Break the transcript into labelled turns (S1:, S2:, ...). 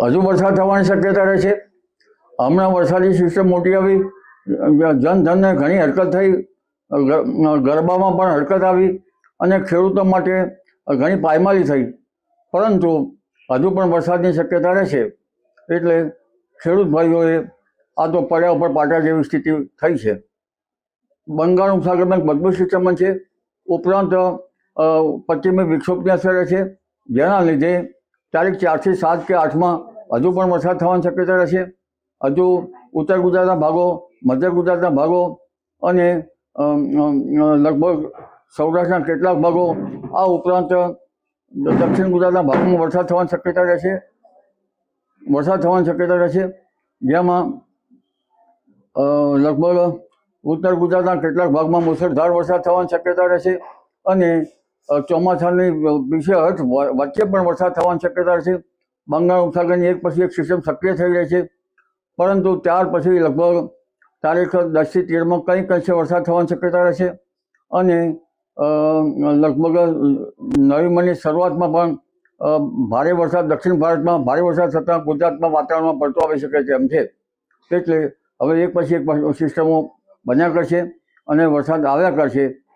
S1: હજુ વરસાદ થવાની શક્યતા રહે છે। હમણાં વરસાદી સિસ્ટમ મોટી આવી, જનધનને ઘણી હરકત થઈ, ગરબામાં પણ હરકત આવી અને ખેડૂતો માટે ઘણી પાયમાલી થઈ, પરંતુ હજુ પણ વરસાદની શક્યતા રહેશે। એટલે ખેડૂત ભાઈઓએ આ તો પડ્યા ઉપર પાટા જેવી સ્થિતિ થઈ છે। બંગાળ ઉપસાગરમાં એક મજબૂત સિસ્ટમ છે, ઉપરાંત પશ્ચિમી વિક્ષોભની અસર છે, જેના લીધે તારીખ 4 થી 7 કે 8માં હજુ પણ વરસાદ થવાની શક્યતા રહેશે। હજુ ઉત્તર ગુજરાતના ભાગો, મધ્ય ગુજરાતના ભાગો અને લગભગ સૌરાષ્ટ્રના કેટલાક ભાગો, આ ઉપરાંત દક્ષિણ ગુજરાતના ભાગોમાં વરસાદ થવાની શક્યતા રહેશે। જેમાં લગભગ ઉત્તર ગુજરાતના કેટલાક ભાગમાં મુશળધાર વરસાદ થવાની શક્યતા રહેશે અને ચોમાસાની વિષય વચ્ચે પણ વરસાદ થવાની શક્યતા રહેશે। બંગાળ ઉપસાગરની એક પછી એક સિસ્ટમ સક્રિય થઈ રહી છે, પરંતુ ત્યાર પછી લગભગ તારીખ 10 થી 13માં કંઈક અંશે વરસાદ થવાની શક્યતા રહેશે અને લગભગ નવેમ્બરની શરૂઆતમાં પણ ભારે વરસાદ દક્ષિણ ભારતમાં ભારે વરસાદ થતાં ગુજરાતમાં વાતાવરણમાં પડતો આવી શકે છે એમ છે। એટલે હવે એક પછી એક સિસ્ટમો બન્યા કરશે અને વરસાદ આવ્યા કરશે।